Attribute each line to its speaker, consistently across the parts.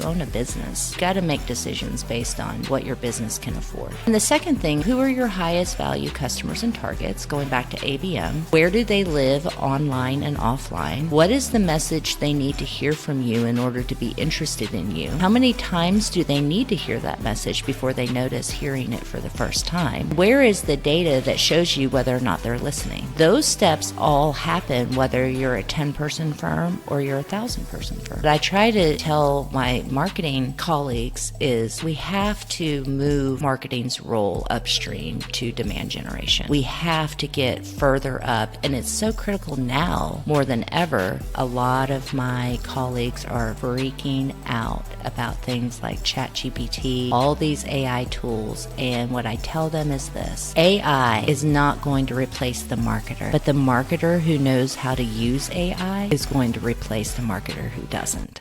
Speaker 1: own a business. You got to make decisions based on what your business can afford. And the second thing, who are your highest value customers and targets? Going back to ABM, where do they live online and offline? What is the message they need to hear from you in order to be interested in you? How many times do they need to hear that message before they notice hearing it for the first time? Where is the data that shows you whether or not they're listening? Those steps all happen whether you're a 10-person firm or you're a 1,000-person firm. What I try to tell my marketing colleagues is we have to move marketing's role upstream to demand generation. We have to get further up, and it's so critical now more than ever. A lot of my colleagues are freaking out about things like ChatGPT, all these AI tools, and what I tell them is this: AI is not going to replace the marketer, but the marketer who knows how to use AI is going to replace the marketer who doesn't.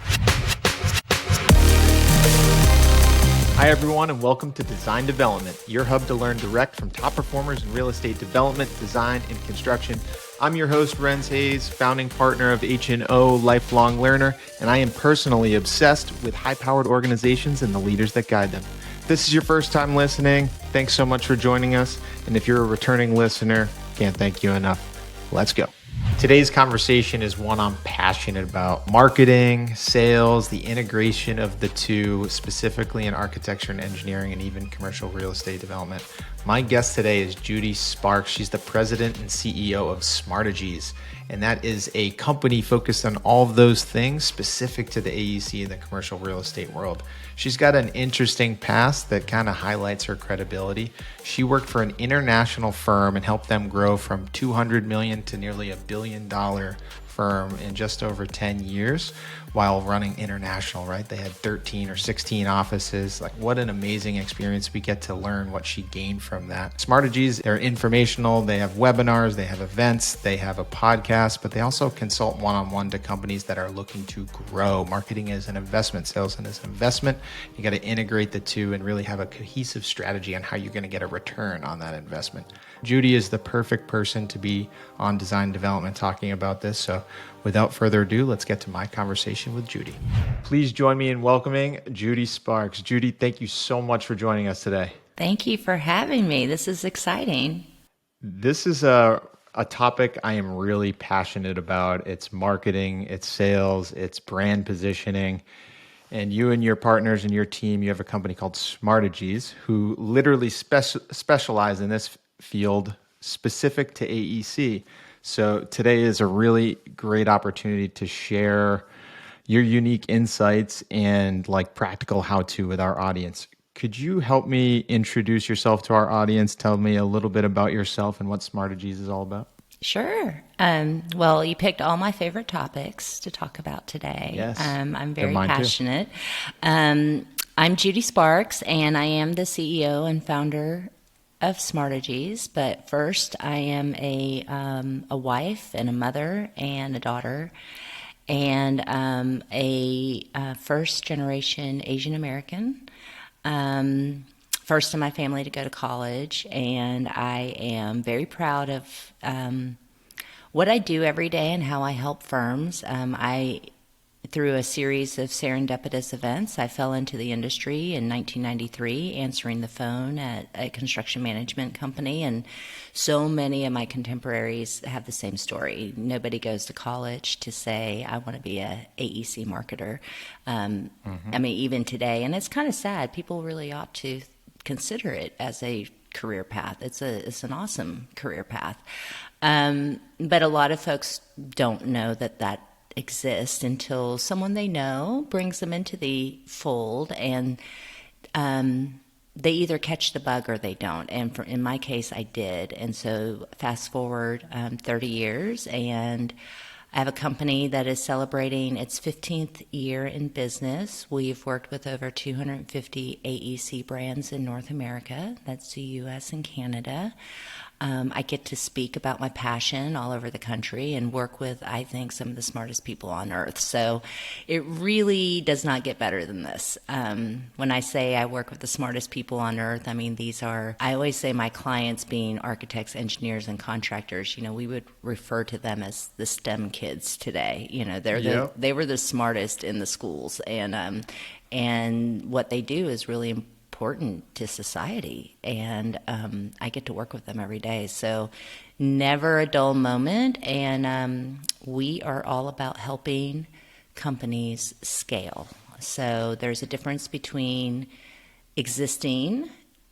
Speaker 2: Hi everyone, and welcome to Design Development, your hub to learn direct from top performers in real estate development, design, and construction. I'm your host, Renz Hayes, founding partner of H&O Lifelong Learner, and I am personally obsessed with high-powered organizations and the leaders that guide them. If this is your first time listening, thanks so much for joining us. And if you're a returning listener, can't thank you enough. Let's go. Today's conversation is one I'm passionate about: marketing, sales, the integration of the two, specifically in architecture and engineering and even commercial real estate development. My guest today is Judy Sparks. She's the president and CEO of Smartegies, and that is a company focused on all of those things specific to the AEC and the commercial real estate world. She's got an interesting past that kind of highlights her credibility. She worked for an international firm and helped them grow from $200 million to nearly $1 billion firm in just over 10 years while running international, right? They had 13 or 16 offices. Like, what an amazing experience. We get to learn what she gained from that. Smartegies, they're informational. They have webinars, they have events, they have a podcast, but they also consult one-on-one to companies that are looking to grow. Marketing is an investment, sales is an investment. You got to integrate the two and really have a cohesive strategy on how you're going to get a return on that investment. Judy is the perfect person to be on Design Development talking about this. So without further ado, let's get to my conversation with Judy. Please join me in welcoming Judy Sparks. Judy, thank you so much for joining us today.
Speaker 1: Thank you for having me. This is exciting.
Speaker 2: This is a topic I am really passionate about. It's marketing, it's sales, it's brand positioning. And you and your partners and your team, you have a company called Smartegies, who literally specialize in this field specific to AEC. So today is a really great opportunity to share your unique insights and like practical how-to with our audience. Could you help me introduce yourself to our audience? Tell me a little bit about yourself and what Smartegies is all about.
Speaker 1: Sure. Well, you picked all my favorite topics to talk about today.
Speaker 2: Yes,
Speaker 1: I'm very passionate. I'm Judy Sparks, and I am the CEO and founder of Smartegies. But first, I am a wife and a mother and a daughter, and a first-generation Asian American. First in my family to go to college, and I am very proud of what I do every day and how I help firms. Through a series of serendipitous events, I fell into the industry in 1993, answering the phone at a construction management company, and so many of my contemporaries have the same story. Nobody goes to college to say, I want to be a AEC marketer. I mean, even today, and it's kind of sad, people really ought to consider it as a career path. It's an awesome career path. But a lot of folks don't know that exists until someone they know brings them into the fold, and they either catch the bug or they don't. And in my case, I did. And so fast forward 30 years, and I have a company that is celebrating its 15th year in business. We've worked with over 250 AEC brands in North America. That's the U.S. and Canada. I get to speak about my passion all over the country and work with, I think, some of the smartest people on earth. So it really does not get better than this. When I say I work with the smartest people on earth, I mean, I always say my clients being architects, engineers, and contractors, we would refer to them as the STEM kids today. They were the smartest in the schools. And what they do is really important to society, and I get to work with them every day. So never a dull moment, and we are all about helping companies scale. So there's a difference between existing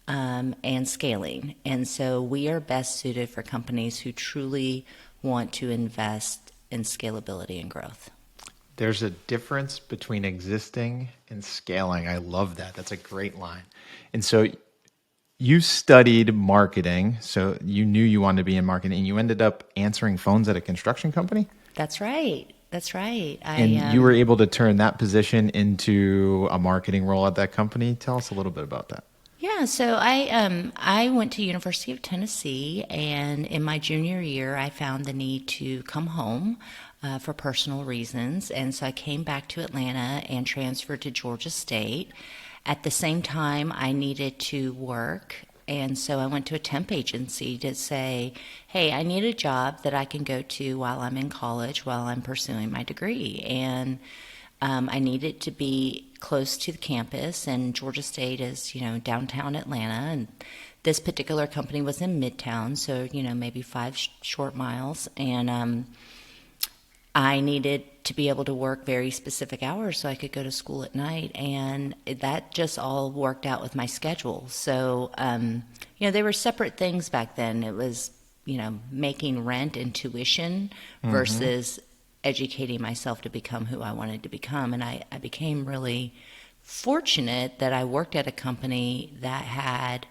Speaker 1: and scaling, and so we are best suited for companies who truly want to invest in scalability and growth.
Speaker 2: There's a difference between existing and scaling. I love that. That's a great line. And so you studied marketing, so you knew you wanted to be in marketing, and you ended up answering phones at a construction company?
Speaker 1: That's right.
Speaker 2: And you were able to turn that position into a marketing role at that company. Tell us a little bit about that.
Speaker 1: Yeah, so I went to University of Tennessee, and in my junior year, I found the need to come home for personal reasons, and so I came back to Atlanta and transferred to Georgia State. At the same time, I needed to work, and so I went to a temp agency to say, hey, I need a job that I can go to while I'm in college, while I'm pursuing my degree, and I needed to be close to the campus, and Georgia State is, downtown Atlanta, and this particular company was in Midtown, so, maybe 5 short miles, and I needed to be able to work very specific hours so I could go to school at night, and that just all worked out with my schedule. So, they were separate things back then. It was, making rent and tuition versus educating myself to become who I wanted to become. And I became really fortunate that I worked at a company that had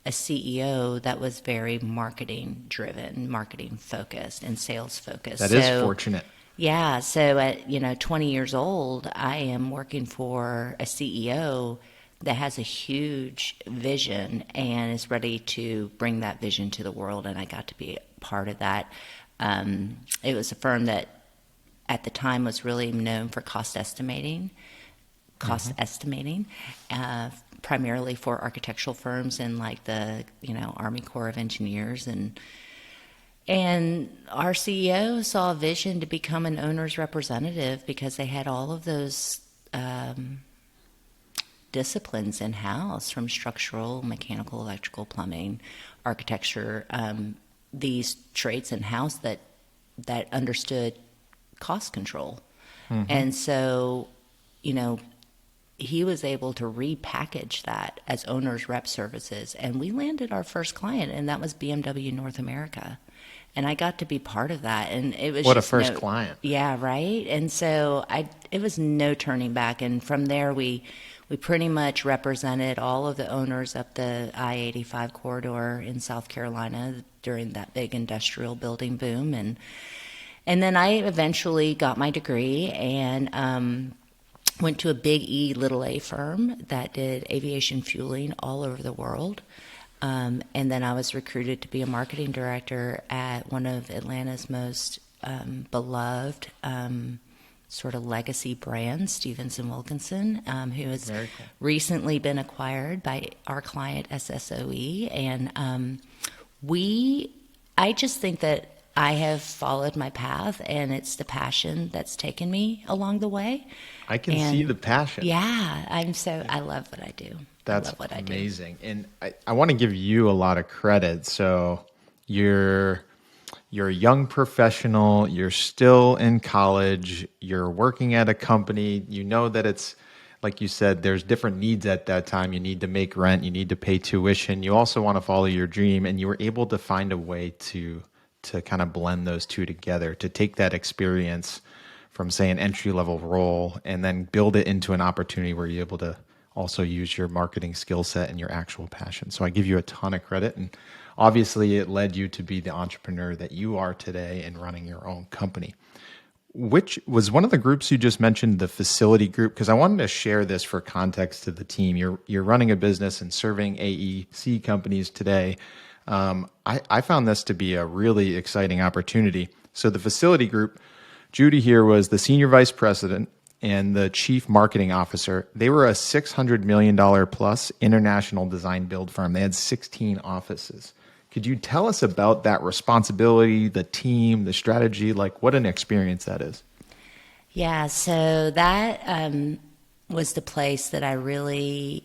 Speaker 1: a CEO that was very marketing driven, marketing focused, and sales focused.
Speaker 2: That is fortunate.
Speaker 1: Yeah. So at 20 years old, I am working for a CEO that has a huge vision and is ready to bring that vision to the world. And I got to be a part of that. It was a firm that at the time was really known for cost estimating, primarily for architectural firms and like the, Army Corps of Engineers. And our CEO saw a vision to become an owner's representative because they had all of those disciplines in-house, from structural, mechanical, electrical, plumbing, architecture, these trades in-house that understood cost control. And so, he was able to repackage that as owner's rep services. And we landed our first client, and that was BMW North America. And I got to be part of that. And it was
Speaker 2: what a first client.
Speaker 1: Yeah, right. And so it was no turning back. And from there, we pretty much represented all of the owners up the I-85 corridor in South Carolina during that big industrial building boom. And then I eventually got my degree and went to a big E, little a firm that did aviation fueling all over the world. And then I was recruited to be a marketing director at one of Atlanta's most beloved sort of legacy brands, Stevens & Wilkinson, who has recently been acquired by our client SSOE. And I just think that I have followed my path, and it's the passion that's taken me along the way.
Speaker 2: I can see the passion.
Speaker 1: Yeah, I love what I do.
Speaker 2: That's amazing. And I want to give you a lot of credit. So you're a young professional, you're still in college, you're working at a company, you know that it's, like you said, there's different needs at that time. You need to make rent, you need to pay tuition, you also want to follow your dream, and you were able to find a way to kind of blend those two together, to take that experience from, say, an entry-level role and then build it into an opportunity where you're able to also use your marketing skill set and your actual passion. So I give you a ton of credit. And obviously, it led you to be the entrepreneur that you are today and running your own company. Which was one of the groups you just mentioned, the facility group, because I wanted to share this for context to the team. You're running a business and serving AEC companies today. I found this to be a really exciting opportunity. So the facility group, Judy here was the senior vice president and the chief marketing officer. They were a $600 million plus international design build firm. They had 16 offices. Could you tell us about that responsibility, the team, the strategy, like what an experience that is?
Speaker 1: Yeah, so that was the place that I really,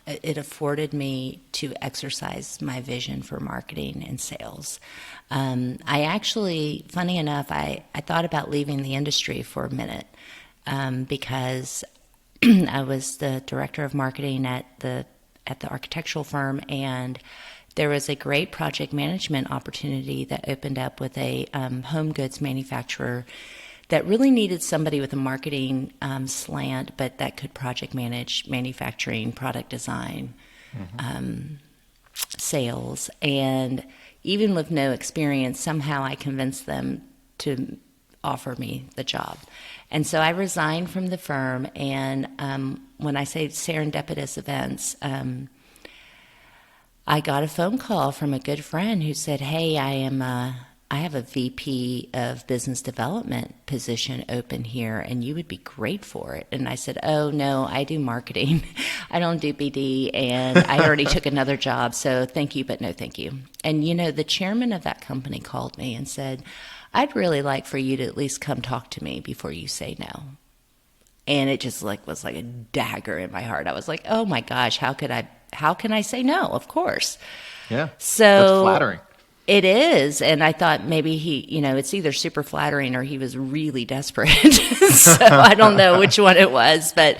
Speaker 1: it afforded me to exercise my vision for marketing and sales. I actually, funny enough, I thought about leaving the industry for a minute because I was the director of marketing at the architectural firm, and there was a great project management opportunity that opened up with a home goods manufacturer that really needed somebody with a marketing slant, but that could project manage manufacturing, product design, sales. And even with no experience, somehow I convinced them to offer me the job. And so I resigned from the firm, and when I say serendipitous events, I got a phone call from a good friend who said, "Hey, I have a VP of business development position open here, and you would be great for it." And I said, "Oh, no, I do marketing. I don't do BD, and I already took another job, so thank you, but no thank you." And, the chairman of that company called me and said, "I'd really like for you to at least come talk to me before you say no." And it just was like a dagger in my heart. I was like, "Oh my gosh, how can I say no?" Of course.
Speaker 2: Yeah.
Speaker 1: So
Speaker 2: that's flattering.
Speaker 1: It is. And I thought maybe he, it's either super flattering or he was really desperate. So I don't know which one it was, but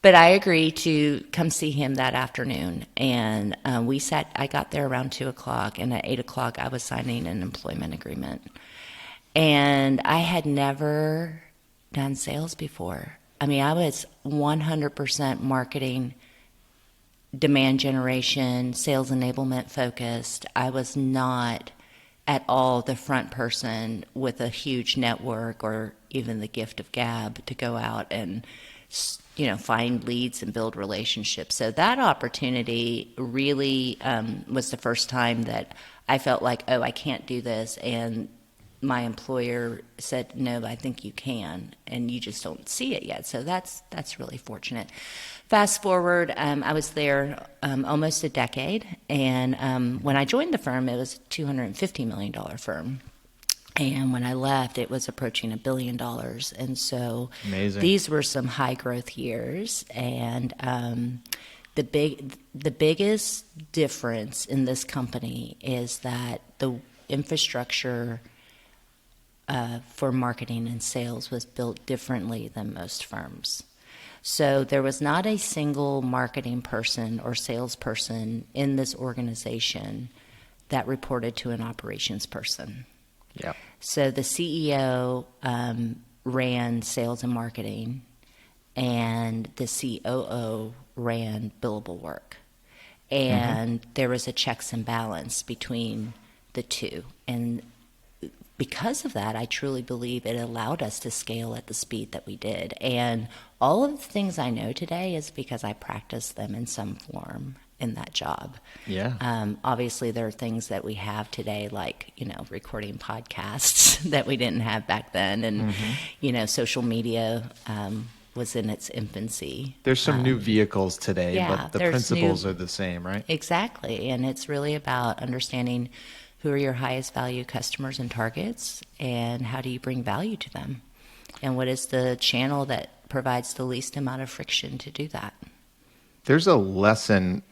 Speaker 1: I agreed to come see him that afternoon. And I got there around 2:00, and at 8:00 I was signing an employment agreement. And I had never done sales before. I mean, I was 100% marketing, demand generation, sales enablement focused. I was not at all the front person with a huge network or even the gift of gab to go out and find leads and build relationships. So that opportunity really was the first time that I felt like, oh, I can't do this. And my employer said, "No, I think you can, and you just don't see it yet." So that's really fortunate. Fast forward, I was there almost a decade, and when I joined the firm, it was a $250 million firm. And when I left, it was approaching $1 billion. And so
Speaker 2: Amazing.
Speaker 1: These were some high growth years. And the biggest difference in this company is that the infrastructure for marketing and sales was built differently than most firms. So there was not a single marketing person or salesperson in this organization that reported to an operations person.
Speaker 2: Yeah.
Speaker 1: So the CEO ran sales and marketing, and the COO ran billable work. And there was a checks and balance between the two. And because of that, I truly believe it allowed us to scale at the speed that we did. And all of the things I know today is because I practiced them in some form in that job.
Speaker 2: Yeah.
Speaker 1: Obviously, there are things that we have today, like, recording podcasts that we didn't have back then. And, social media was in its infancy.
Speaker 2: There's some new vehicles today,
Speaker 1: yeah,
Speaker 2: but the principles are the same, right?
Speaker 1: Exactly. And it's really about understanding who are your highest value customers and targets, and how do you bring value to them? And what is the channel that provides the least amount of friction to do that?
Speaker 2: There's a lesson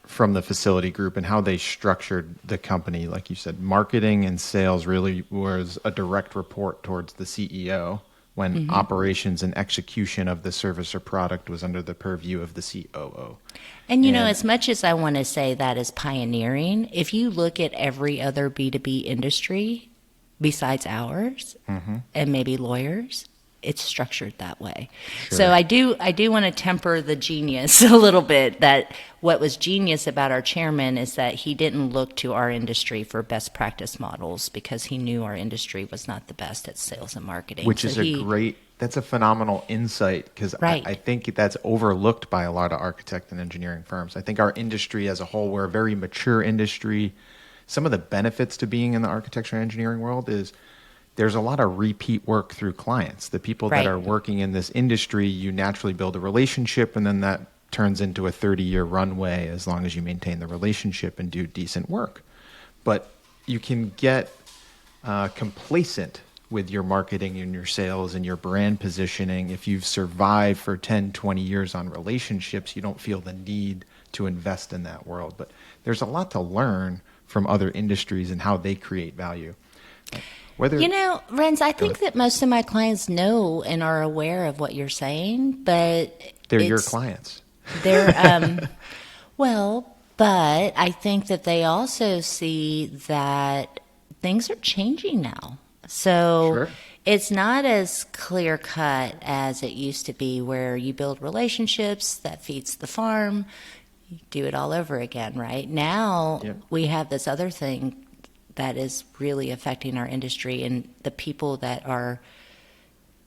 Speaker 2: from the facility group and how they structured the company. Like you said, marketing and sales really was a direct report towards the CEO, when operations and execution of the service or product was under the purview of the COO.
Speaker 1: And as much as I want to say that is pioneering, if you look at every other B2B industry besides ours, and maybe lawyers, it's structured that way.
Speaker 2: Sure.
Speaker 1: So I do want to temper the genius a little bit, that what was genius about our chairman is that he didn't look to our industry for best practice models, because he knew our industry was not the best at sales and marketing.
Speaker 2: Which is a great That's a phenomenal insight because
Speaker 1: Right.
Speaker 2: I think that's overlooked by a lot of architect and engineering firms. I think our industry as a whole, we're a very mature industry. Some of the benefits to being in the architecture and engineering world is there's a lot of repeat work through clients. The people that
Speaker 1: Right.
Speaker 2: are working in this industry, you naturally build a relationship, and then that turns into a 30-year runway as long as you maintain the relationship and do decent work. But you can get complacent with your marketing and your sales and your brand positioning. If you've survived for 10, 20 years on relationships, you don't feel the need to invest in that world. But there's a lot to learn from other industries and how they create value. Whether
Speaker 1: Renz, I think that most of my clients know and are aware of what you're saying, but
Speaker 2: they're your clients.
Speaker 1: They're, well, but I think that they also see that things are changing now. So
Speaker 2: Sure.
Speaker 1: it's not as clear cut as it used to be, where you build relationships that feeds the farm, you do it all over again, right? Now
Speaker 2: Yep.
Speaker 1: we have this other thing that is really affecting our industry, and the people that are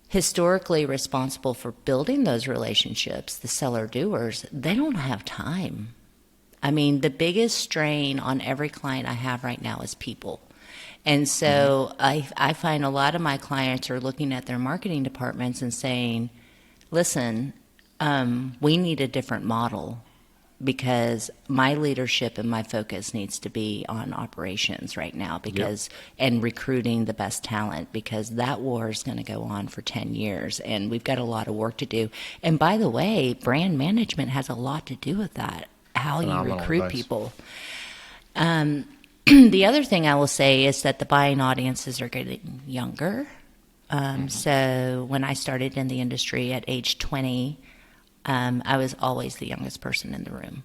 Speaker 1: historically responsible for building those relationships, the seller doers, they don't have time. I mean, the biggest strain on every client I have right now is people. And so I find a lot of my clients are looking at their marketing departments and saying, listen, we need a different model, because my leadership and my focus needs to be on operations right now, because and recruiting the best talent, because that war is going to go on for 10 years and we've got a lot of work to do. And by the way, brand management has a lot to do with that, how
Speaker 2: Phenomenal
Speaker 1: you recruit
Speaker 2: advice.
Speaker 1: people. The other thing I will say is that the buying audiences are getting younger. So when I started in the industry at age 20, I was always the youngest person in the room.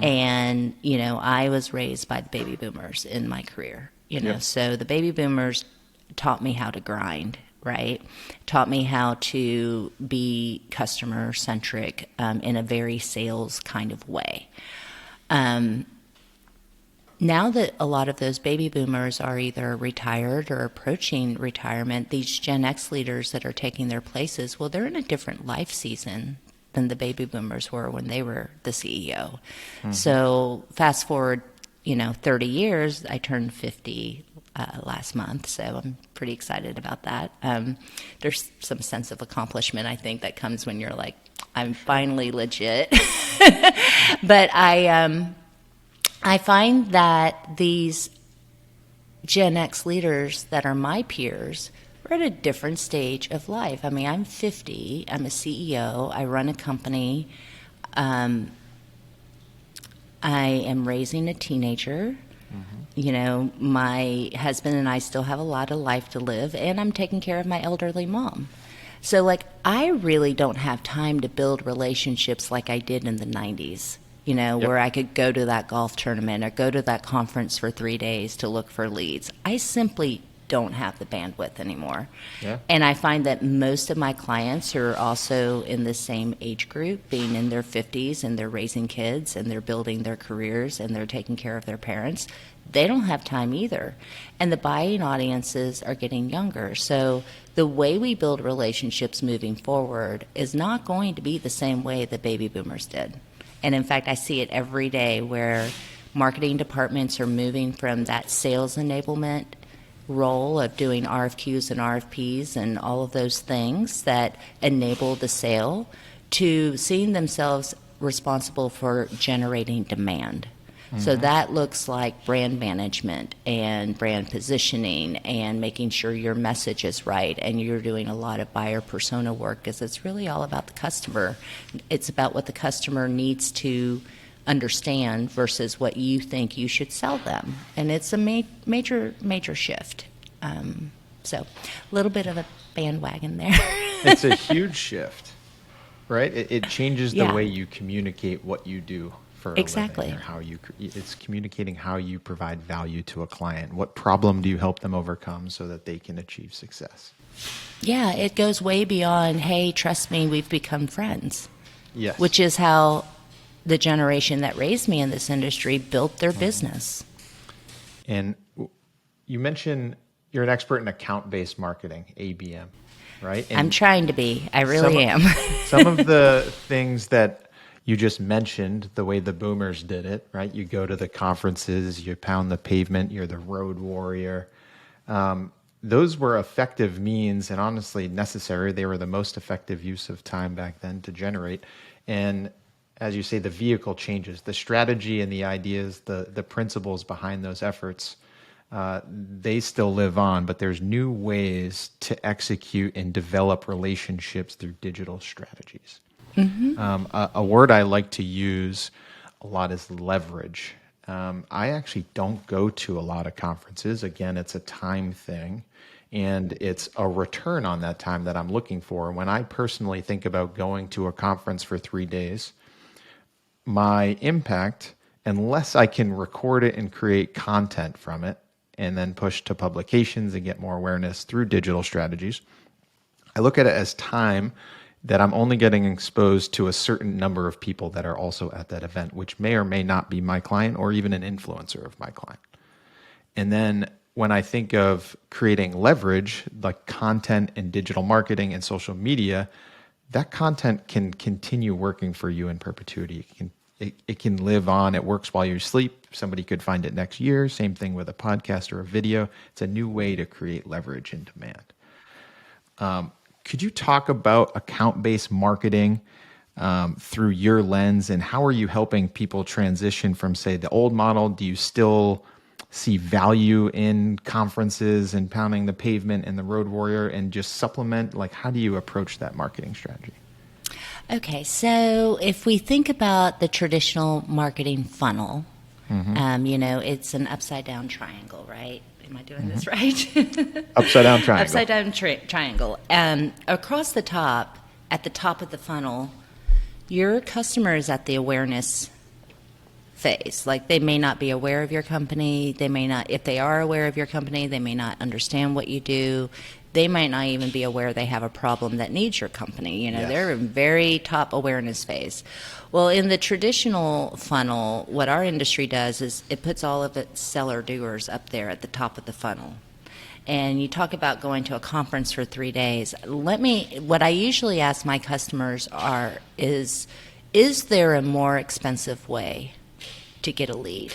Speaker 1: And, I was raised by the baby boomers in my career, so the baby boomers taught me how to grind, right? Taught me how to be customer centric in a very sales kind of way. Now that a lot of those baby boomers are either retired or approaching retirement, these Gen X leaders that are taking their places, well, they're in a different life season than the baby boomers were when they were the CEO. So fast forward, 30 years, I turned 50 last month, so I'm pretty excited about that. There's some sense of accomplishment, I think, that comes when you're like, I'm finally legit. But I find that these Gen X leaders that are my peers are at a different stage of life. I mean, I'm 50, I'm a CEO, I run a company, I am raising a teenager. My husband and I still have a lot of life to live, and I'm taking care of my elderly mom. So, I really don't have time to build relationships like I did in the 90s. Where I could go to that golf tournament or go to that conference for 3 days to look for leads. I simply don't have the bandwidth anymore.
Speaker 2: Yeah.
Speaker 1: And I find that most of my clients who are also in the same age group, being in their 50s, and they're raising kids and they're building their careers and they're taking care of their parents, they don't have time either. And the buying audiences are getting younger. So the way we build relationships moving forward is not going to be the same way the baby boomers did. And in fact, I see it every day where marketing departments are moving from that sales enablement role of doing RFQs and RFPs and all of those things that enable the sale to seeing themselves responsible for generating demand. So that looks like brand management and brand positioning and making sure your message is right, and you're doing a lot of buyer persona work, because it's really all about the customer. It's about what the customer needs to understand versus what you think you should sell them. And it's a major shift. So a little bit of a bandwagon there.
Speaker 2: It's a huge shift, right? It changes the
Speaker 1: Yeah.
Speaker 2: way you communicate what you do for a
Speaker 1: Exactly.
Speaker 2: living, or it's communicating how you provide value to a client. What problem do you help them overcome so that they can achieve success?
Speaker 1: Yeah, it goes way beyond, hey, trust me, we've become friends.
Speaker 2: Yes.
Speaker 1: Which is how the generation that raised me in this industry built their business.
Speaker 2: And you mentioned you're an expert in account-based marketing, ABM. right?
Speaker 1: I'm
Speaker 2: And
Speaker 1: trying to be. I really am.
Speaker 2: some of the things that you just mentioned, the way the boomers did it, right? You go to the conferences, you pound the pavement, you're the road warrior. Those were effective means and honestly necessary. They were the most effective use of time back then to generate. And as you say, the vehicle changes, the strategy and the ideas, the principles behind those efforts, they still live on, but there's new ways to execute and develop relationships through digital strategies. A word I like to use a lot is leverage. I actually don't go to a lot of conferences. Again, it's a time thing, and it's a return on that time that I'm looking for. When I personally think about going to a conference for 3 days, my impact, unless I can record it and create content from it and then push to publications and get more awareness through digital strategies, I look at it as time that I'm only getting exposed to a certain number of people that are also at that event, which may or may not be my client or even an influencer of my client. And then when I think of creating leverage, like content and digital marketing and social media, that content can continue working for you in perpetuity. It can live on. It works while you sleep. Somebody could find it next year. Same thing with a podcast or a video. It's a new way to create leverage and demand. Could you talk about account-based marketing through your lens, and how are you helping people transition from, say, the old model? Do you still see value in conferences and pounding the pavement and the road warrior and just supplement? Like, how do you approach that marketing strategy?
Speaker 1: Okay, so if we think about the traditional marketing funnel, it's an upside down triangle, right? Am I doing this right?
Speaker 2: Upside down triangle.
Speaker 1: Upside down triangle. Across the top, at the top of the funnel, your customer is at the awareness phase. Like, they may not be aware of your company. They may not, if they are aware of your company, they may not understand what you do. They might not even be aware they have a problem that needs your company.
Speaker 2: Yes.
Speaker 1: They're in very top awareness phase. Well, in the traditional funnel, what our industry does is it puts all of its seller doers up there at the top of the funnel. And you talk about going to a conference for 3 days. What I usually ask my customers is there a more expensive way to get a lead?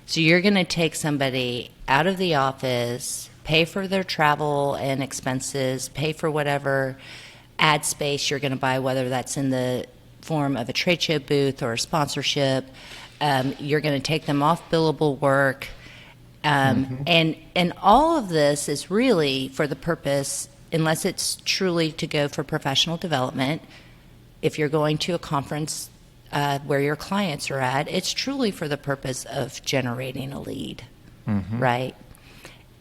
Speaker 1: So you're going to take somebody out of the office, pay for their travel and expenses, pay for whatever ad space you're going to buy, whether that's in the form of a trade show booth or a sponsorship. You're going to take them off billable work. And all of this is really for the purpose, unless it's truly to go for professional development. If you're going to a conference where your clients are at, it's truly for the purpose of generating a lead, right?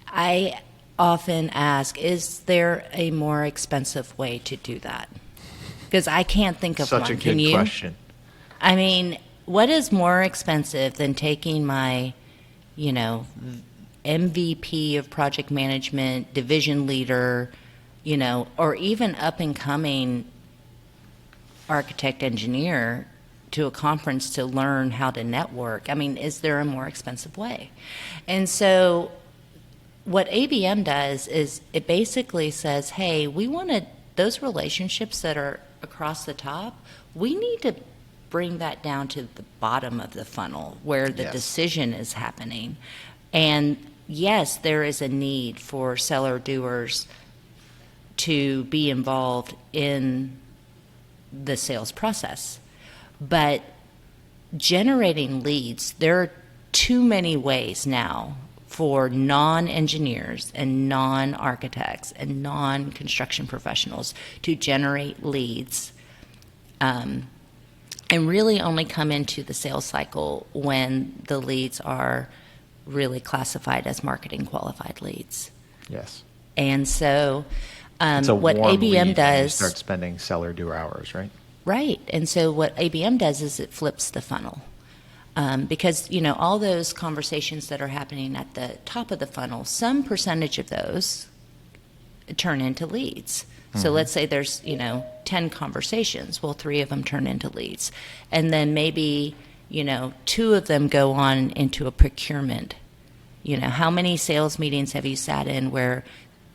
Speaker 1: I often ask, is there a more expensive way to do that? Because I can't think of one.
Speaker 2: Such a
Speaker 1: Can
Speaker 2: good
Speaker 1: you?
Speaker 2: question.
Speaker 1: I mean, what is more expensive than taking my, MVP of project management, division leader, or even up and coming architect engineer to a conference to learn how to network? I mean, is there a more expensive way? And so what ABM does is it basically says, hey, we want those relationships that are across the top, we need to bring that down to the bottom of the funnel where the decision is happening. And yes, there is a need for seller doers to be involved in the sales process. But generating leads, there are too many ways now for non-engineers and non-architects and non-construction professionals to generate leads, and really only come into the sales cycle when the leads are really classified as marketing qualified leads.
Speaker 2: Yes.
Speaker 1: And so
Speaker 2: It's a
Speaker 1: what
Speaker 2: warm
Speaker 1: ABM
Speaker 2: lead when you
Speaker 1: does...
Speaker 2: start spending seller doer hours, right?
Speaker 1: Right. And so what ABM does is it flips the funnel. Because, all those conversations that are happening at the top of the funnel, some percentage of those turn into leads. So let's say there's, 10 conversations. Well, 3 of them turn into leads. And then maybe, 2 of them go on into a procurement. How many sales meetings have you sat in where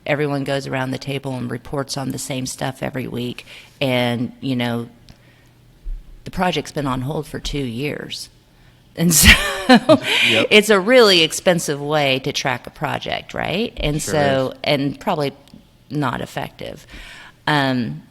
Speaker 1: everyone goes around the table and reports on the same stuff every week, and the project's been on hold for 2 years. And so yep. It's a really expensive way to track a project, right? And sure and probably not effective. And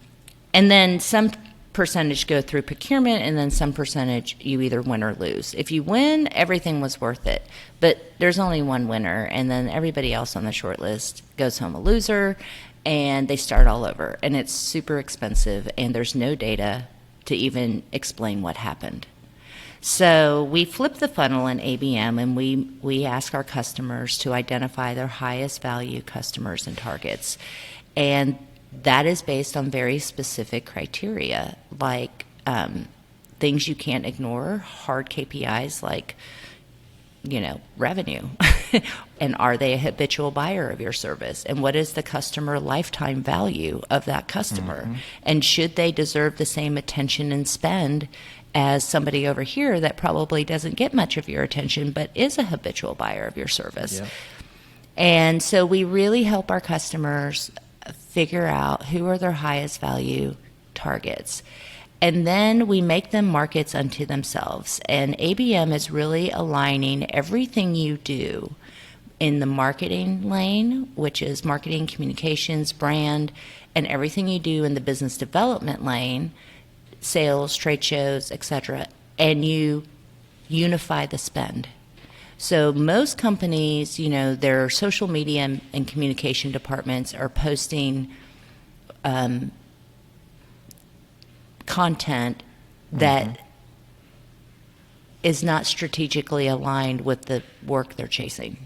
Speaker 1: then some percentage go through procurement, and then some percentage you either win or lose. If you win, everything was worth it. But there's only one winner, and then everybody else on the short list goes home a loser, and they start all over. And it's super expensive, and there's no data to even explain what happened. So we flip the funnel in ABM, and we ask our customers to identify their highest value customers and targets. And that is based on very specific criteria, like things you can't ignore, hard KPIs like, revenue. And are they a habitual buyer of your service? And what is the customer lifetime value of that customer? Mm-hmm. And should they deserve the same attention and spend as somebody over here that probably doesn't get much of your attention but is a habitual buyer of your service? Yeah. And so we really help our customers figure out who are their highest value targets. And then we make them markets unto themselves. And ABM is really aligning everything you do in the marketing lane, which is marketing, communications, brand, and everything you do in the business development lane, sales, trade shows, etc., and you unify the spend. So most companies, their social media and communication departments are posting content that is not strategically aligned with the work they're chasing.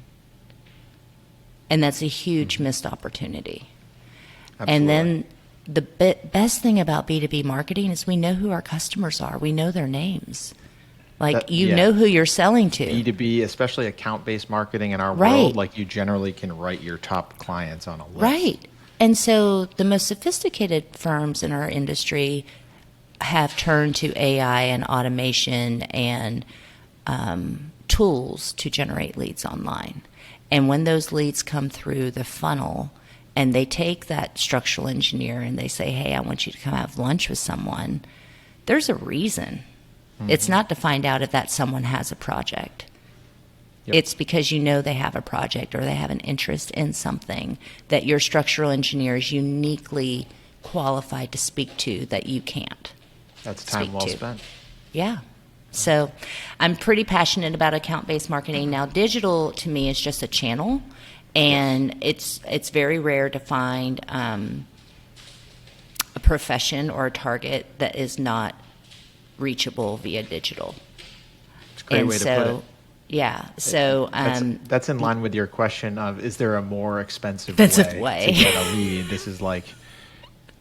Speaker 1: And that's a huge missed opportunity. Absolutely. And then the best thing about B2B marketing is we know who our customers are. We know their names. Know who you're selling to.
Speaker 2: B2B, especially account-based marketing in our world, you generally can write your top clients on a list.
Speaker 1: Right. And so the most sophisticated firms in our industry have turned to AI and automation and tools to generate leads online. And when those leads come through the funnel, and they take that structural engineer and they say, hey, I want you to come have lunch with someone, there's a reason. Mm-hmm. It's not to find out if that someone has a project. Yep. It's because they have a project or they have an interest in something that your structural engineer is uniquely qualified to speak to that you can't.
Speaker 2: That's time well spent.
Speaker 1: Yeah. So I'm pretty passionate about account-based marketing. Now, digital to me is just a channel. And it's very rare to find a profession or a target that is not reachable via digital.
Speaker 2: It's a great way to put it.
Speaker 1: Yeah. So
Speaker 2: that's in line with your question of, is there a more expensive way to get a lead? This is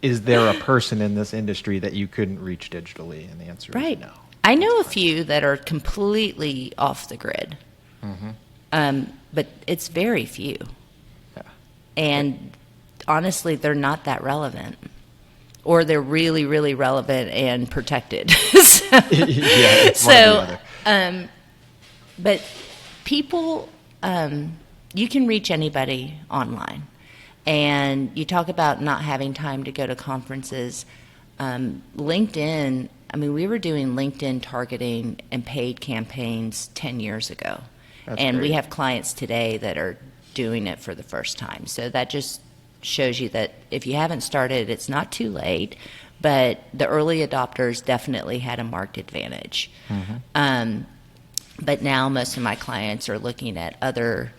Speaker 2: is there a person in this industry that you couldn't reach digitally? And the answer is no.
Speaker 1: I know a few that are completely off the grid. Mm-hmm. But it's very few. Yeah. And honestly, they're not that relevant. Or they're really, really relevant and protected. But people, you can reach anybody online. And you talk about not having time to go to conferences. LinkedIn, we were doing LinkedIn targeting and paid campaigns 10 years ago. That's and great. We have clients today that are doing it for the first time. So that just shows you that if you haven't started, it's not too late, but the early adopters definitely had a marked advantage. Mm-hmm. But now most of my clients are looking at other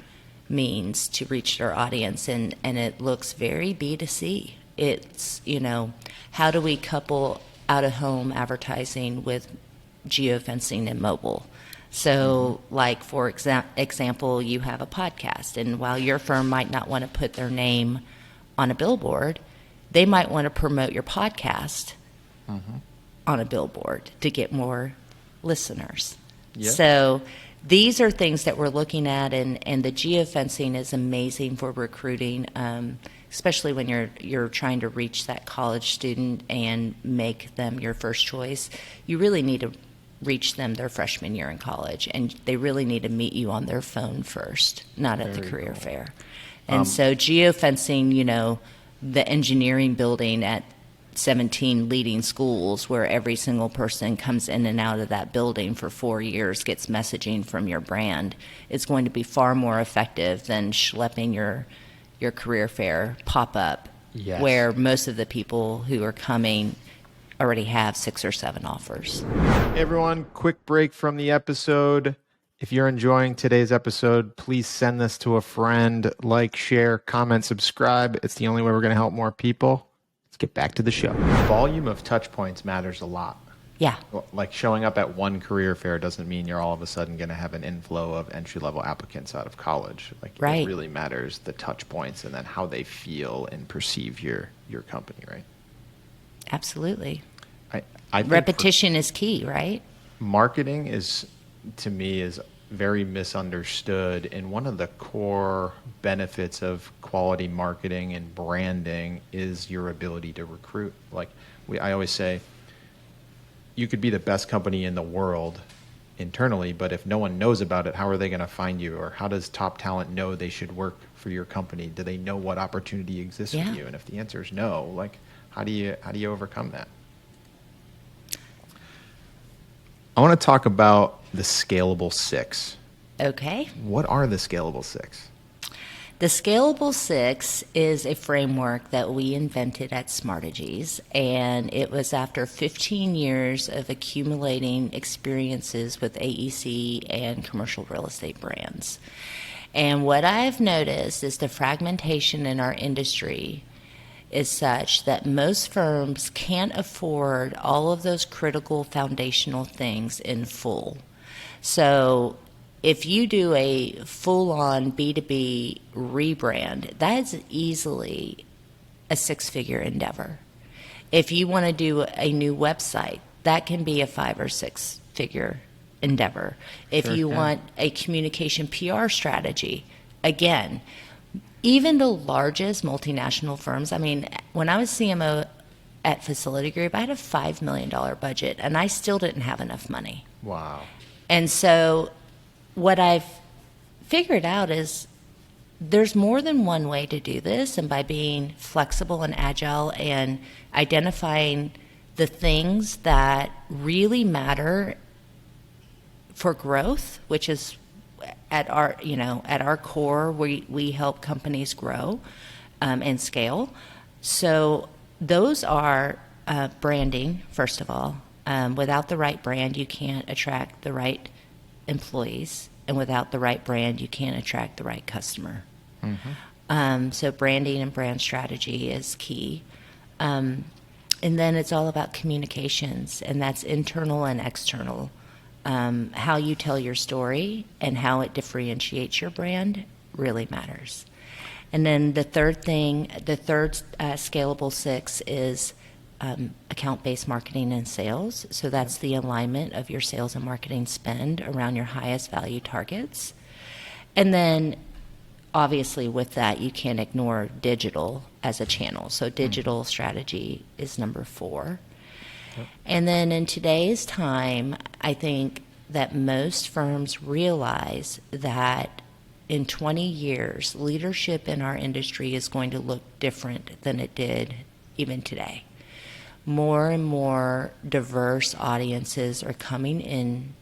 Speaker 1: means to reach their audience, and it looks very B2C. It's, how do we couple out-of-home advertising with geofencing and mobile? So, for example, you have a podcast, and while your firm might not want to put their name on a billboard, they might want to promote your podcast on a billboard to get more listeners. Yep. So these are things that we're looking at, and the geofencing is amazing for recruiting, especially when you're trying to reach that college student and make them your first choice. You really need to reach them their freshman year in college, and they really need to meet you on their phone first, not at the career fair. And so geofencing, the engineering building at 17 leading schools where every single person comes in and out of that building for 4 years gets messaging from your brand, is going to be far more effective than schlepping your career fair pop-up,
Speaker 2: Yes.
Speaker 1: where most of the people who are coming already have 6 or 7 offers.
Speaker 2: Hey everyone, quick break from the episode. If you're enjoying today's episode, please send this to a friend, like, share, comment, subscribe. It's the only way we're going to help more people. Let's get back to the show. Volume of touch points matters a lot.
Speaker 1: Yeah.
Speaker 2: Like showing up at one career fair doesn't mean you're all of a sudden going to have an inflow of entry-level applicants out of college. Like
Speaker 1: Right.
Speaker 2: It really matters the touch points and then how they feel and perceive your company, right?
Speaker 1: Absolutely.
Speaker 2: I think
Speaker 1: Repetition is key, right?
Speaker 2: marketing is, to me, is very misunderstood, and one of the core benefits of quality marketing and branding is your ability to recruit. I always say, you could be the best company in the world internally, but if no one knows about it, how are they going to find you? Or how does top talent know they should work for your company? Do they know what opportunity exists
Speaker 1: Yeah.
Speaker 2: for you? And if the answer is no, how do you overcome that? I want to talk about the Scalable 6.
Speaker 1: Okay.
Speaker 2: What are the Scalable 6?
Speaker 1: The Scalable 6 is a framework that we invented at Smartegies, and it was after 15 years of accumulating experiences with AEC and commercial real estate brands. And what I've noticed is the fragmentation in our industry is such that most firms can't afford all of those critical foundational things in full. So if you do a full-on B2B rebrand, that is easily a 6-figure endeavor. If you want to do a new website, that can be a 5 or 6-figure endeavor. If
Speaker 2: Sure
Speaker 1: you
Speaker 2: can.
Speaker 1: want a communication PR strategy, again, even the largest multinational firms, when I was CMO at Facility Group, I had a $5 million budget, and I still didn't have enough money.
Speaker 2: Wow.
Speaker 1: And so what I've figured out is there's more than one way to do this, and by being flexible and agile and identifying the things that really matter for growth, which is at our core, we help companies grow and scale. So those are branding, first of all. Without the right brand, you can't attract the right employees, and without the right brand, you can't attract the right customer. Mm-hmm. So branding and brand strategy is key. And then it's all about communications, and that's internal and external. How you tell your story and how it differentiates your brand really matters. And then the third Scalable 6 is account-based marketing and sales. So that's the alignment of your sales and marketing spend around your highest value targets. And then obviously with that, you can't ignore digital as a channel. So digital strategy is number 4. And then in today's time, I think that most firms realize that in 20 years, leadership in our industry is going to look different than it did even today. More and more diverse audiences are coming in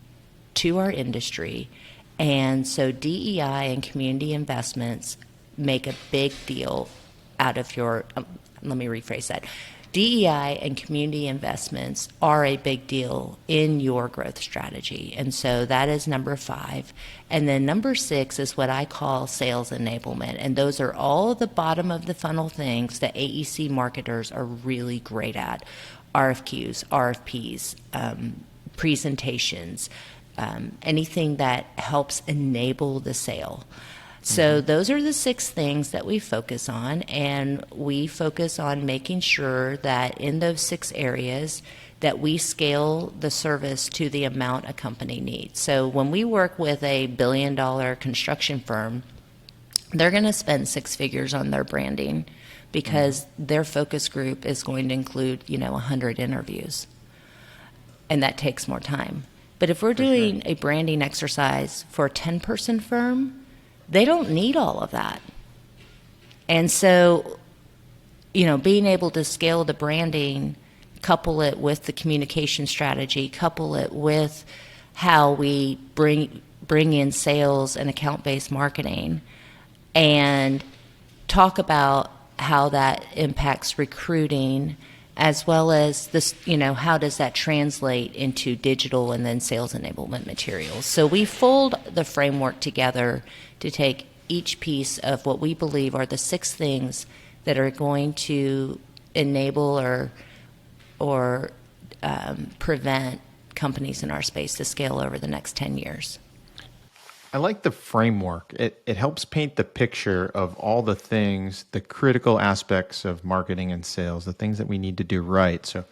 Speaker 1: to our industry, and so DEI and community investments make a big deal out of your, let me rephrase that. DEI and community investments are a big deal in your growth strategy. And so that is number 5. And then number 6 is what I call sales enablement. And those are all the bottom of the funnel things that AEC marketers are really great at. RFQs, RFPs, presentations, anything that helps enable the sale. So those are the 6 things that we focus on, and we focus on making sure that in those 6 areas that we scale the service to the amount a company needs. So when we work with a $1 billion construction firm, they're going to spend 6 figures on their branding because their focus group is going to include, 100 interviews, and that takes more time. But if we're doing a branding exercise for a 10-person firm, they don't need all of that. And so, being able to scale the branding, couple it with the communication strategy, couple it with how we bring in sales and account-based marketing, and talk about how that impacts recruiting, as well as this, how does that translate into digital and then sales enablement materials. So we fold the framework together to take each piece of what we believe are the 6 things that are going to enable or prevent companies in our space to scale over the next 10 years.
Speaker 2: I like the framework. It helps paint the picture of all the things, the critical aspects of marketing and sales, the things that we need to do right. So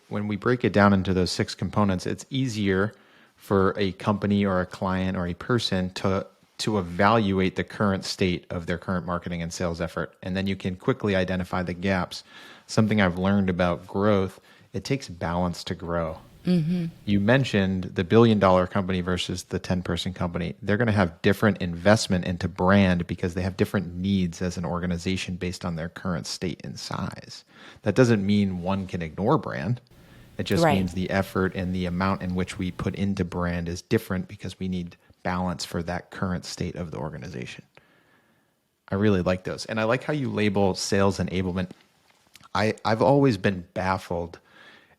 Speaker 2: when we break it down into those 6 components, it's easier for a company or a client or a person to evaluate the current state of their current marketing and sales effort. And then you can quickly identify the gaps. Something I've learned about growth, it takes balance to grow. Mm-hmm. You mentioned the $1 billion company versus the 10-person company. They're going to have different investment into brand because they have different needs as an organization based on their current state and size. That doesn't mean one can ignore brand. It just means the effort and the amount in which we put into brand is different because we need balance for that current state of the organization. I really like those. And I like how you label sales enablement. I've always been baffled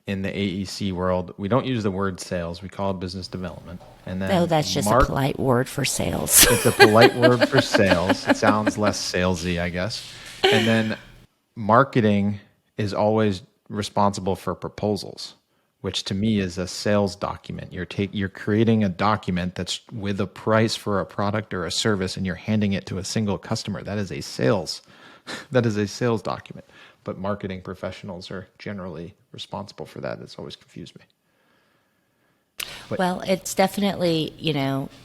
Speaker 2: in the AEC world. We don't use the word sales. We call it business development. And then
Speaker 1: that's just a polite word for sales.
Speaker 2: It's a polite word for sales. It sounds less salesy, I guess. And then marketing is always responsible for proposals, which to me is a sales document. You're creating a document that's with a price for a product or a service, and you're handing it to a single customer. That is a sales document. But marketing professionals are generally responsible for that. It's always confused me.
Speaker 1: Well, it's definitely,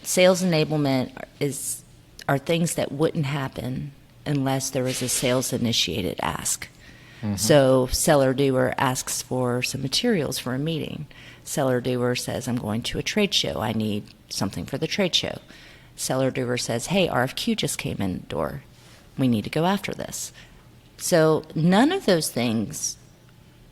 Speaker 1: sales enablement are things that wouldn't happen unless there was a sales initiated ask. Mm-hmm. So seller doer asks for some materials for a meeting. Seller doer says, I'm going to a trade show. I need something for the trade show. Seller doer says, hey, RFQ just came in the door. We need to go after this. So none of those things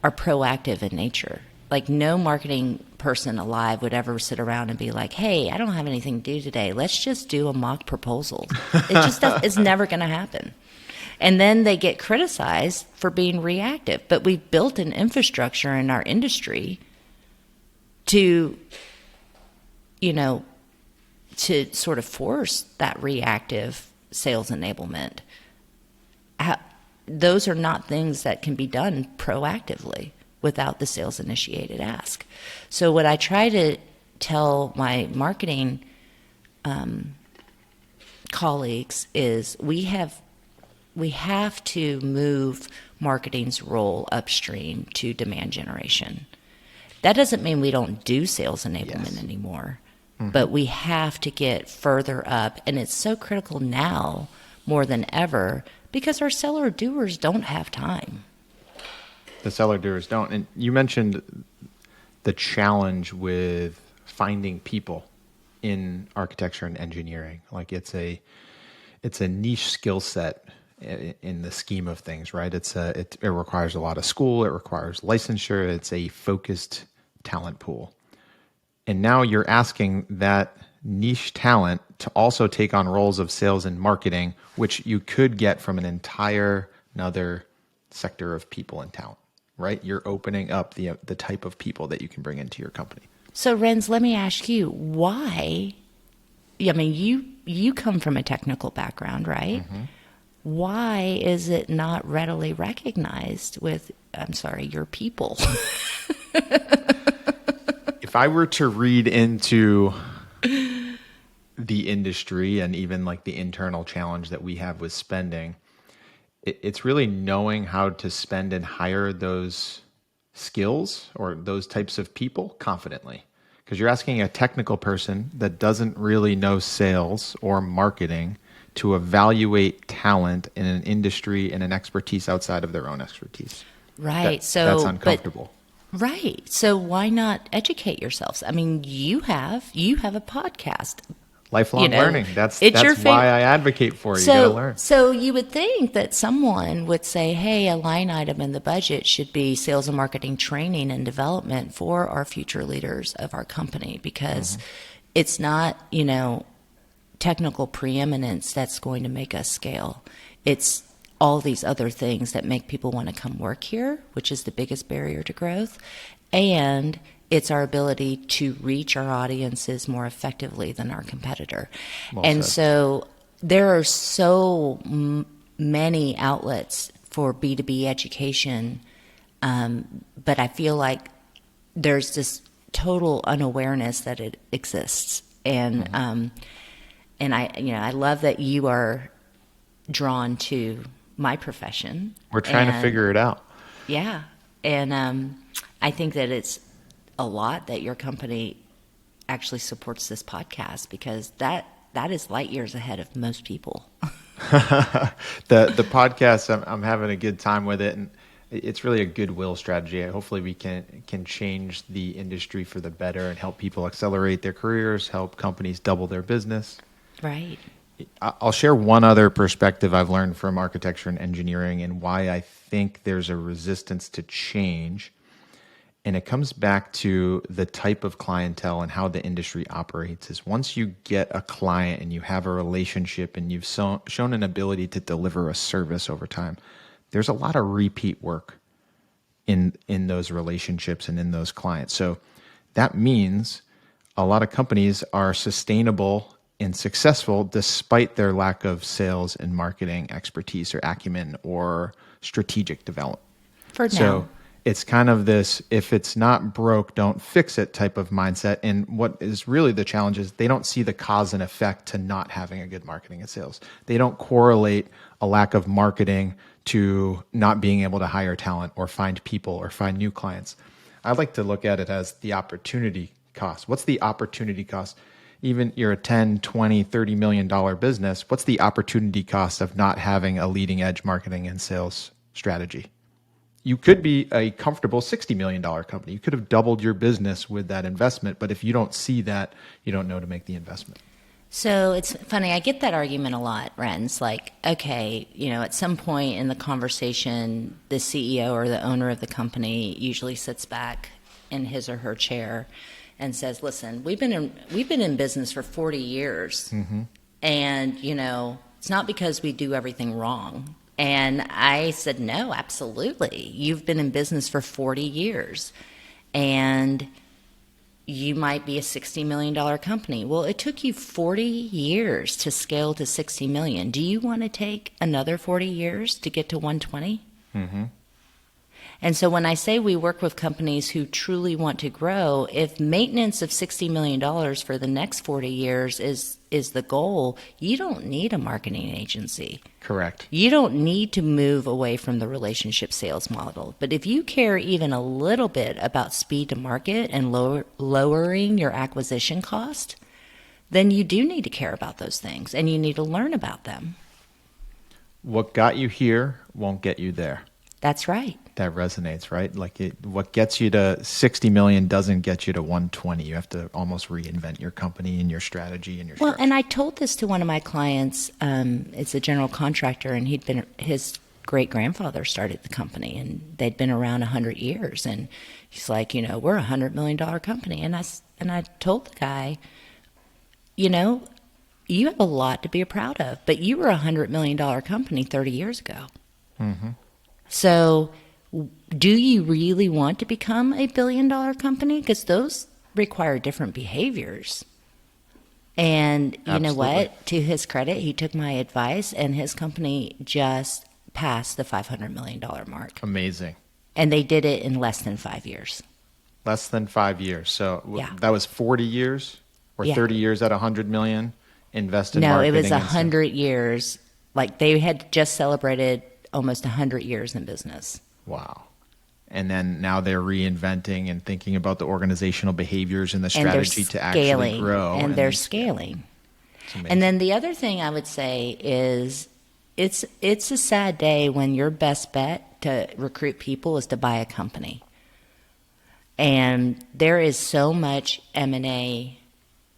Speaker 1: are proactive in nature. Like no marketing person alive would ever sit around and be like, hey, I don't have anything to do today. Let's just do a mock proposal. It's never going to happen. And then they get criticized for being reactive. But we've built an infrastructure in our industry to sort of force that reactive sales enablement. Those are not things that can be done proactively without the sales initiated ask. So what I try to tell my marketing colleagues is we have to move marketing's role upstream to demand generation. That doesn't mean we don't do sales enablement anymore, but we have to get further up. And it's so critical now more than ever because our seller doers don't have time.
Speaker 2: The seller doers don't. And you mentioned the challenge with finding people in architecture and engineering. Like it's a niche skill set in the scheme of things, right? It requires a lot of school. It requires licensure. It's a focused talent pool. And now you're asking that niche talent to also take on roles of sales and marketing, which you could get from another sector of people and talent, right? You're opening up the type of people that you can bring into your company.
Speaker 1: So Renz, let me ask you, why, I mean, you come from a technical background, right? Mm-hmm. Why is it not readily recognized with, your people?
Speaker 2: If I were to read into the industry and even like the internal challenge that we have with spending, it's really knowing how to spend and hire those skills or those types of people confidently. Because you're asking a technical person that doesn't really know sales or marketing to evaluate talent in an industry and an expertise outside of their own expertise.
Speaker 1: Right.
Speaker 2: That's uncomfortable.
Speaker 1: Right. So why not educate yourselves? I mean, you have a podcast.
Speaker 2: Lifelong learning. That's
Speaker 1: your
Speaker 2: why I advocate for it. You got to learn.
Speaker 1: So you would think that someone would say, hey, a line item in the budget should be sales and marketing training and development for our future leaders of our company, because it's not, technical preeminence that's going to make us scale. It's all these other things that make people want to come work here, which is the biggest barrier to growth. And it's our ability to reach our audiences more effectively than our competitor. Well and said. So there are so many outlets for B2B education, but I feel like there's this total unawareness that it exists. And and I love that you are drawn to my profession.
Speaker 2: We're trying to figure it out.
Speaker 1: Yeah. And I think that it's a lot that your company actually supports this podcast, because that is light years ahead of most people.
Speaker 2: The podcast, I'm having a good time with it, and it's really a goodwill strategy. Hopefully we can change the industry for the better and help people accelerate their careers, help companies double their business.
Speaker 1: Right.
Speaker 2: I'll share one other perspective I've learned from architecture and engineering and why I think there's a resistance to change. And it comes back to the type of clientele and how the industry operates. Is once you get a client and you have a relationship and you've shown an ability to deliver a service over time, there's a lot of repeat work in those relationships and in those clients. So that means a lot of companies are sustainable and successful despite their lack of sales and marketing expertise or acumen or strategic development.
Speaker 1: For now.
Speaker 2: So it's kind of this, if it's not broke, don't fix it type of mindset. And what is really the challenge is they don't see the cause and effect to not having a good marketing and sales. They don't correlate a lack of marketing to not being able to hire talent or find people or find new clients. I like to look at it as the opportunity cost. What's the opportunity cost? Even you're a 10, 20, $30 million business, what's the opportunity cost of not having a leading edge marketing and sales strategy? You could be a comfortable $60 million company. You could have doubled your business with that investment, but if you don't see that, you don't know to make the investment.
Speaker 1: So it's funny, I get that argument a lot, Ren's. Like, okay, at some point in the conversation, the CEO or the owner of the company usually sits back in his or her chair and says, listen, we've been in business for 40 years. And, it's not because we do everything wrong. And I said, no, absolutely. You've been in business for 40 years. And you might be a $60 million company. Well, it took you 40 years to scale to 60 million. Do you want to take another 40 years to get to 120? And so when I say we work with companies who truly want to grow, if maintenance of $60 million for the next 40 years is the goal, you don't need a marketing agency.
Speaker 2: Correct.
Speaker 1: You don't need to move away from the relationship sales model. But if you care even a little bit about speed to market and lowering your acquisition cost, then you do need to care about those things and you need to learn about them.
Speaker 2: What got you here won't get you there.
Speaker 1: That's right.
Speaker 2: That resonates, right? Like what gets you to 60 million doesn't get you to 120. You have to almost reinvent your company and your strategy and your structure.
Speaker 1: Well, and I told this to one of my clients. It's a general contractor, and his great-grandfather started the company, and they'd been around 100 years. And he's like, we're a $100 million company. And I told the guy, you have a lot to be proud of, but you were a $100 million company 30 years ago. So do you really want to become a billion-dollar company? Because those require different behaviors. And you know what? To his credit, he took my advice, and his company just passed the $500 million mark.
Speaker 2: Amazing.
Speaker 1: And they did it in less than 5 years.
Speaker 2: Less than 5 years. So that was 40 years or 30 years at 100 million invested in marketing?
Speaker 1: No, it was 100 years. Like they had just celebrated almost 100 years in business.
Speaker 2: Wow. And then now they're reinventing and thinking about the organizational behaviors and the strategy to actually grow.
Speaker 1: And they're scaling. And then the other thing I would say is it's a sad day when your best bet to recruit people is to buy a company. And there is so much M&A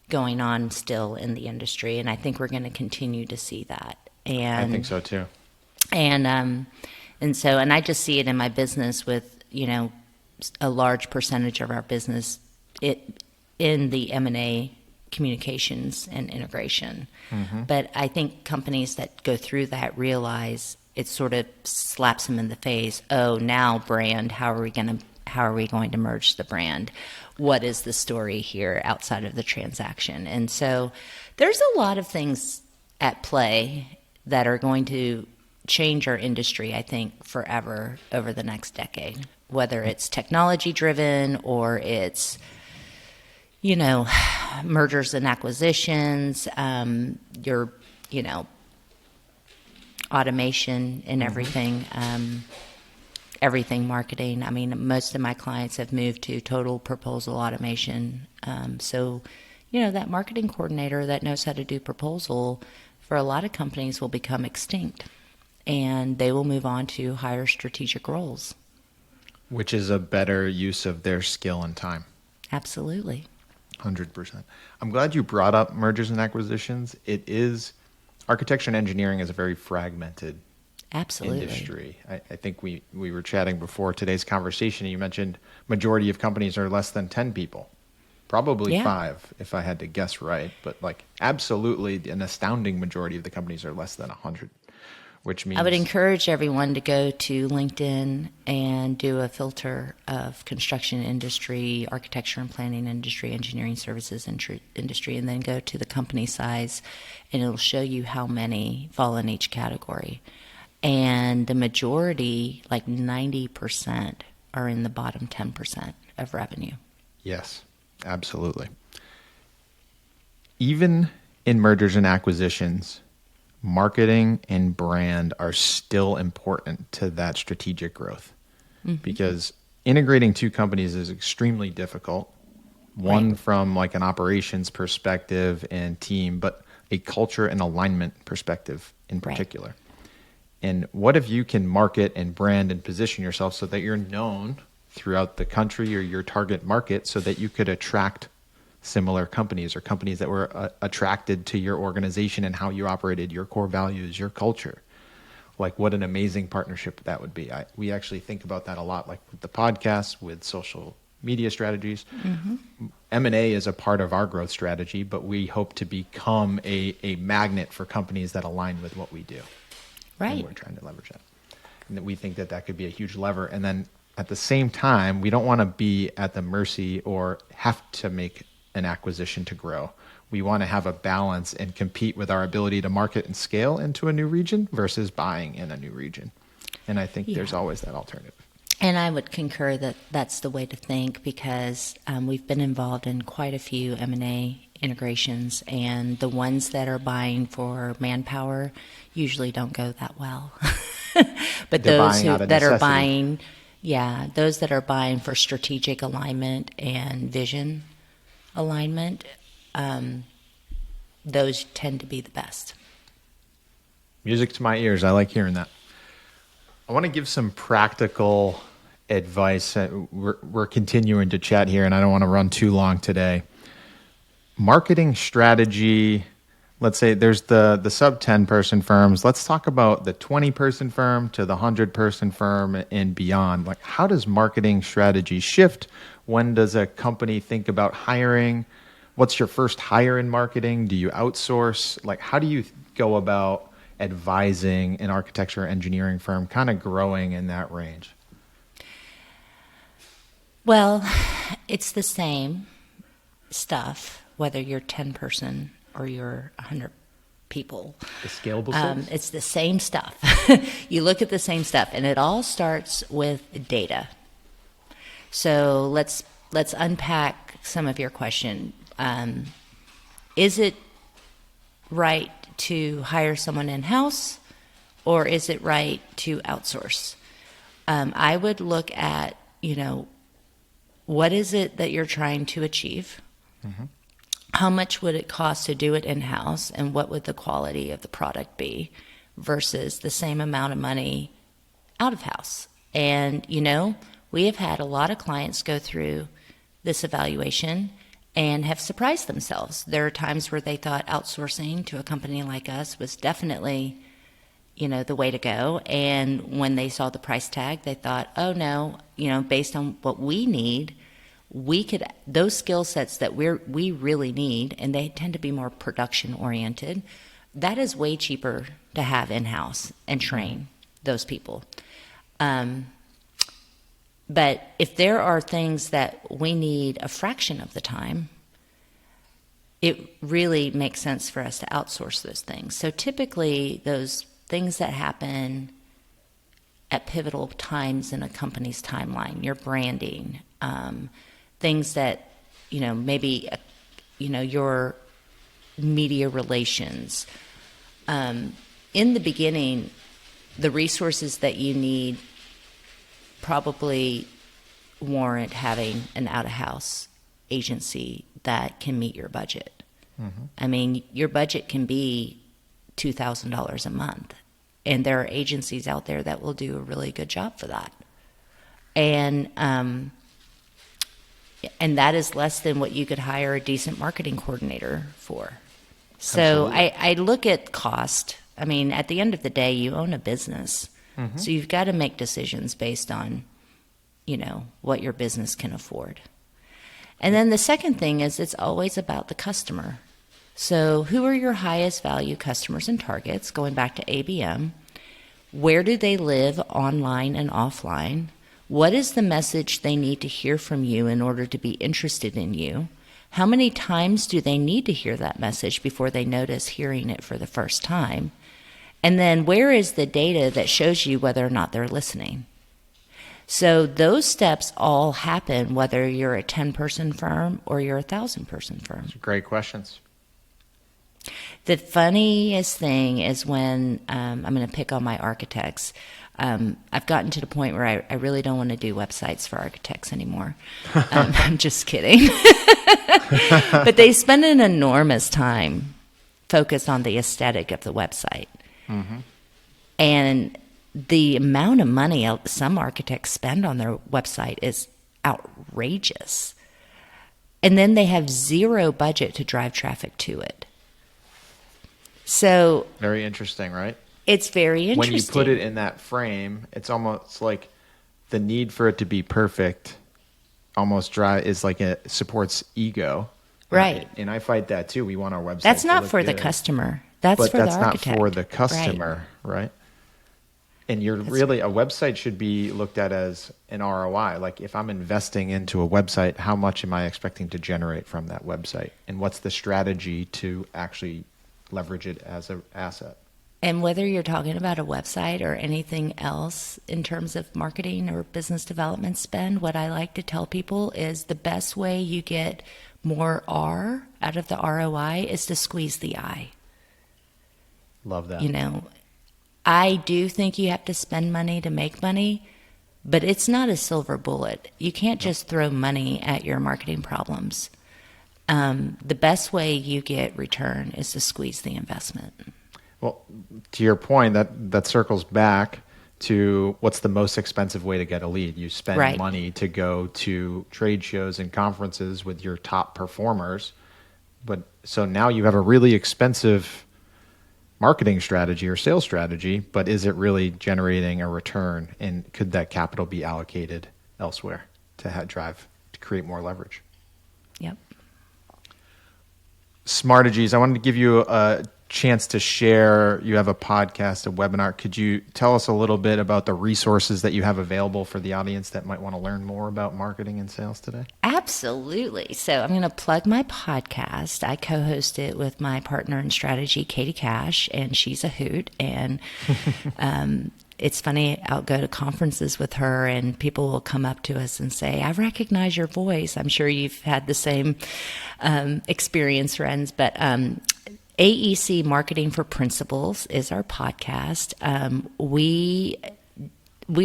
Speaker 1: going on still in the industry, and I think we're going to continue to see that. And
Speaker 2: I think so too.
Speaker 1: And I just see it in my business with, a large percentage of our business in the M&A communications and integration. But I think companies that go through that realize it sort of slaps them in the face. Oh, now brand, how are we going to merge the brand? What is the story here outside of the transaction? And so there's a lot of things at play that are going to change our industry, I think, forever over the next decade, whether it's technology driven or it's, mergers and acquisitions, automation and everything, everything marketing. I mean, most of my clients have moved to total proposal automation. So, that marketing coordinator that knows how to do proposal for a lot of companies will become extinct, and they will move on to higher strategic roles.
Speaker 2: Which is a better use of their skill and time.
Speaker 1: Absolutely.
Speaker 2: 100%. I'm glad you brought up mergers and acquisitions. Architecture and engineering is a very fragmented industry. I think we were chatting before today's conversation, and you mentioned majority of companies are less than 10 people. Probably 5, if I had to guess right. But absolutely an astounding majority of the companies are less than 100, which means...
Speaker 1: I would encourage everyone to go to LinkedIn and do a filter of construction industry, architecture and planning industry, engineering services industry, and then go to the company size, and it'll show you how many fall in each category. And the majority, 90%, are in the bottom 10% of revenue.
Speaker 2: Yes, absolutely. Even in mergers and acquisitions, marketing and brand are still important to that strategic growth, because integrating two companies is extremely difficult. One from an operations perspective and team, but a culture and alignment perspective in particular. Right. And what if you can market and brand and position yourself so that you're known throughout the country or your target market, so that you could attract similar companies or companies that were attracted to your organization and how you operated, your core values, your culture? What an amazing partnership that would be. We actually think about that a lot, with the podcast, with social media strategies. M&A is a part of our growth strategy, but we hope to become a magnet for companies that align with what we do. Right. And we're trying to leverage that. And that we think that could be a huge lever. And then at the same time, we don't want to be at the mercy or have to make an acquisition to grow. We want to have a balance and compete with our ability to market and scale into a new region versus buying in a new region. And I think there's always that alternative.
Speaker 1: And I would concur that that's the way to think, because we've been involved in quite a few M&A integrations, and the ones that are buying for manpower usually don't go that well. But those that are buying, those that are buying for strategic alignment and vision alignment, those tend to be the best.
Speaker 2: Music to my ears. I like hearing that. I want to give some practical advice. We're continuing to chat here, and I don't want to run too long today. Marketing strategy. Let's say there's the sub 10 person firms. Let's talk about the 20 person firm to the 100 person firm and beyond. How does marketing strategy shift? When does a company think about hiring? What's your first hire in marketing? Do you outsource? How do you go about advising an architecture or engineering firm kind of growing in that range?
Speaker 1: Well, it's the same stuff, whether you're 10 person or you're 100 people.
Speaker 2: The scalable
Speaker 1: it's the same stuff. You look at the same stuff, and it all starts with data. So let's unpack some of your question. Is it right to hire someone in-house, or is it right to outsource? I would look at, what is it that you're trying to achieve? How much would it cost to do it in-house, and what would the quality of the product be versus the same amount of money out of house? And, we have had a lot of clients go through this evaluation, and have surprised themselves. There are times where they thought outsourcing to a company like us was definitely, the way to go. And when they saw the price tag, they thought, oh no, based on what we need, those skill sets that we really need, and they tend to be more production oriented, that is way cheaper to have in-house and train those people. But if there are things that we need a fraction of the time, it really makes sense for us to outsource those things. So typically those things that happen at pivotal times in a company's timeline, your branding, things that, maybe, your media relations. In the beginning, the resources that you need probably warrant having an out-of-house agency that can meet your budget. Mm-hmm. I mean, your budget can be $2,000 a month, and there are agencies out there that will do a really good job for that. And that is less than what you could hire a decent marketing coordinator for. So I look at cost. I mean, at the end of the day, you own a business. Mm-hmm. So you've got to make decisions based on, what your business can afford. And then the second thing is it's always about the customer. So who are your highest value customers and targets? Going back to ABM, where do they live online and offline? What is the message they need to hear from you in order to be interested in you? How many times do they need to hear that message before they notice hearing it for the first time? And then where is the data that shows you whether or not they're listening? So those steps all happen whether you're a 10-person firm or you're a 1,000-person firm.
Speaker 2: Those are great questions.
Speaker 1: The funniest thing is when I'm going to pick on my architects. I've gotten to the point where I really don't want to do websites for architects anymore. I'm just kidding. But they spend an enormous time focused on the aesthetic of the website. Mm-hmm. And the amount of money some architects spend on their website is outrageous. And then they have zero budget to drive traffic to it. So
Speaker 2: very interesting, right?
Speaker 1: It's very interesting.
Speaker 2: When you put it in that frame, it's almost like the need for it to be perfect supports ego.
Speaker 1: Right.
Speaker 2: And I fight that too. We want our website
Speaker 1: That's
Speaker 2: to
Speaker 1: not
Speaker 2: look
Speaker 1: for
Speaker 2: good.
Speaker 1: The customer. That's for the architect.
Speaker 2: Not for the customer, right? And a website should be looked at as an ROI. Like if I'm investing into a website, how much am I expecting to generate from that website? And what's the strategy to actually leverage it as an asset?
Speaker 1: And whether you're talking about a website or anything else in terms of marketing or business development spend, what I like to tell people is the best way you get more R out of the ROI is to squeeze the I.
Speaker 2: Love that.
Speaker 1: I do think you have to spend money to make money, but it's not a silver bullet. You can't just throw money at your marketing problems. The best way you get return is to squeeze the investment.
Speaker 2: Well, to your point, that circles back to what's the most expensive way to get a lead. You spend money to go to trade shows and conferences with your top performers. So now you have a really expensive marketing strategy or sales strategy, but is it really generating a return? And could that capital be allocated elsewhere to create more leverage?
Speaker 1: Yep.
Speaker 2: Smartegies, I wanted to give you a chance to share. You have a podcast, a webinar. Could you tell us a little bit about the resources that you have available for the audience that might want to learn more about marketing and sales today?
Speaker 1: Absolutely. So I'm going to plug my podcast. I co-host it with my partner in strategy, Katie Cash, and she's a hoot. And it's funny, I'll go to conferences with her and people will come up to us and say, I recognize your voice. I'm sure you've had the same experience, friends. But AEC Marketing for Principals is our podcast. We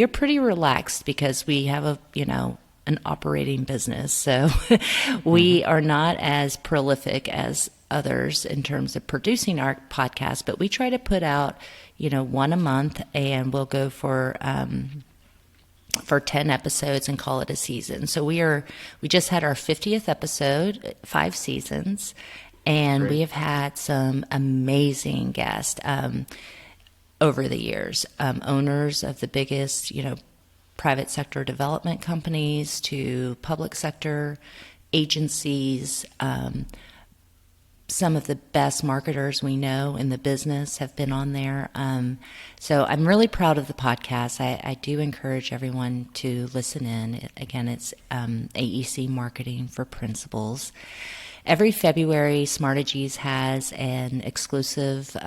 Speaker 1: are pretty relaxed because we have an operating business. So we are not as prolific as others in terms of producing our podcast, but we try to put out, one a month, and we'll go for for 10 episodes and call it a season. So we just had our 50th episode, 5 seasons, and
Speaker 2: Great.
Speaker 1: we have had some amazing guests over the years, owners of the biggest, private sector development companies to public sector agencies. Some of the best marketers we know in the business have been on there. So I'm really proud of the podcast. I do encourage everyone to listen in. Again, it's AEC Marketing for Principals. Every February, Smartegies has an exclusive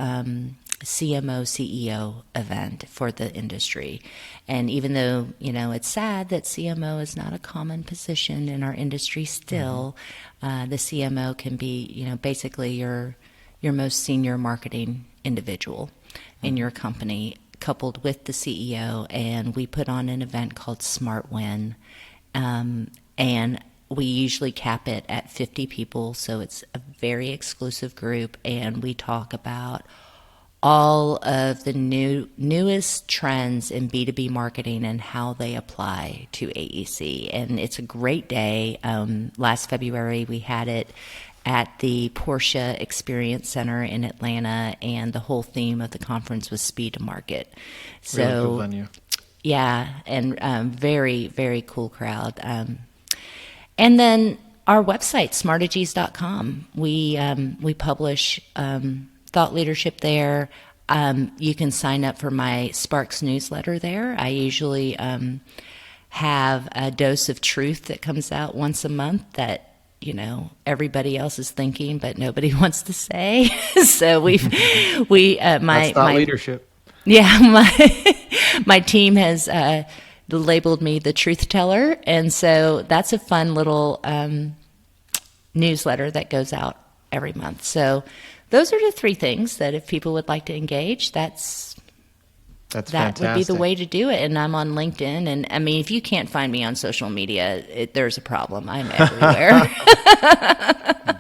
Speaker 1: CMO CEO event for the industry. And even though, it's sad that CMO is not a common position in our industry still, the CMO can be, basically your most senior marketing individual in your company, coupled with the CEO. And we put on an event called Smart Win. And we usually cap it at 50 people. So it's a very exclusive group. And we talk about all of the newest trends in B2B marketing and how they apply to AEC. And it's a great day. Last February, we had it at the Porsche Experience Center in Atlanta, and the whole theme of the conference was speed to market. So,
Speaker 2: really cool venue.
Speaker 1: Yeah, and very, very cool crowd. And then our website, smartegies.com, we publish thought leadership there. You can sign up for my Sparks newsletter there. I usually have a dose of truth that comes out once a month that everybody else is thinking, but nobody wants to say. So
Speaker 2: That's thought leadership.
Speaker 1: Yeah, my team has labeled me the truth teller, and so that's a fun little newsletter that goes out every month. So those are the 3 things that if people would like to engage, that
Speaker 2: fantastic.
Speaker 1: would be the way to do it. And I'm on LinkedIn. And I mean, if you can't find me on social media, there's a problem. I'm everywhere.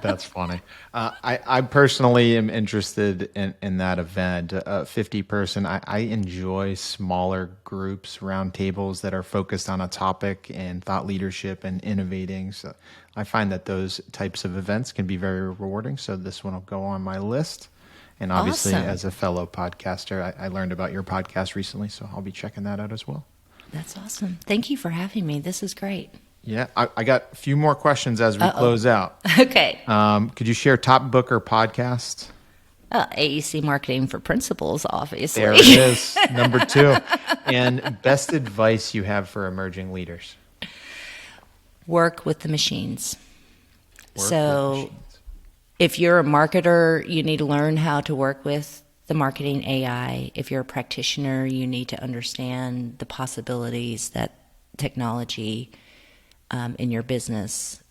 Speaker 2: That's funny. I personally am interested in that event, 50-person. I enjoy smaller groups, round tables that are focused on a topic and thought leadership and innovating. So I find that those types of events can be very rewarding. So this one will go on my list. And obviously,
Speaker 1: Awesome.
Speaker 2: as a fellow podcaster, I learned about your podcast recently, so I'll be checking that out as well.
Speaker 1: That's awesome. Thank you for having me. This is great.
Speaker 2: Yeah, I got a few more questions as we close out.
Speaker 1: Okay.
Speaker 2: Could you share top book or podcast?
Speaker 1: AEC Marketing for Principals, obviously.
Speaker 2: There it is, number 2. And best advice you have for emerging leaders?
Speaker 1: Work with the machines.
Speaker 2: Work with machines.
Speaker 1: If you're a marketer, you need to learn how to work with the marketing AI. If you're a practitioner, you need to understand the possibilities that technology in your business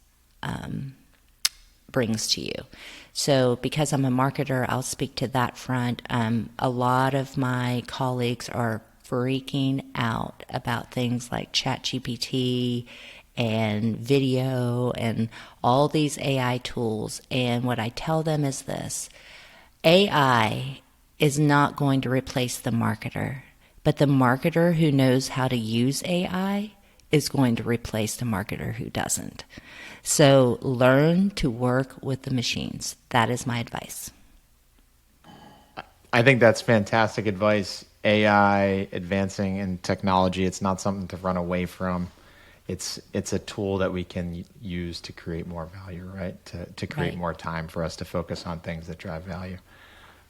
Speaker 1: brings to you. So because I'm a marketer, I'll speak to that front. A lot of my colleagues are freaking out about things like ChatGPT and video and all these AI tools. And what I tell them is this: AI is not going to replace the marketer, but the marketer who knows how to use AI is going to replace the marketer who doesn't. So learn to work with the machines. That is my advice.
Speaker 2: I think that's fantastic advice. AI advancing in technology, it's not something to run away from. It's a tool that we can use to create more value, right? To create
Speaker 1: Right.
Speaker 2: more time for us to focus on things that drive value.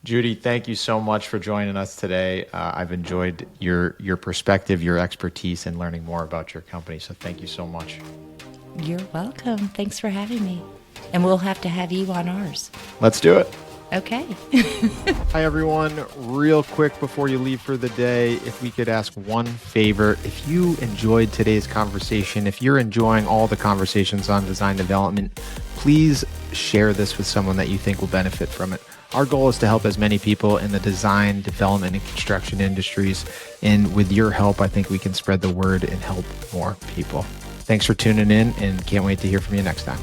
Speaker 2: Judy, thank you so much for joining us today. I've enjoyed your perspective, your expertise, and learning more about your company. So thank you so much.
Speaker 1: You're welcome. Thanks for having me. And we'll have to have you on ours.
Speaker 2: Let's do it.
Speaker 1: Okay.
Speaker 2: Hi, everyone. Real quick before you leave for the day, if we could ask one favor. If you enjoyed today's conversation, if you're enjoying all the conversations on design development, please share this with someone that you think will benefit from it. Our goal is to help as many people in the design, development, and construction industries. And with your help, I think we can spread the word and help more people. Thanks for tuning in, and can't wait to hear from you next time.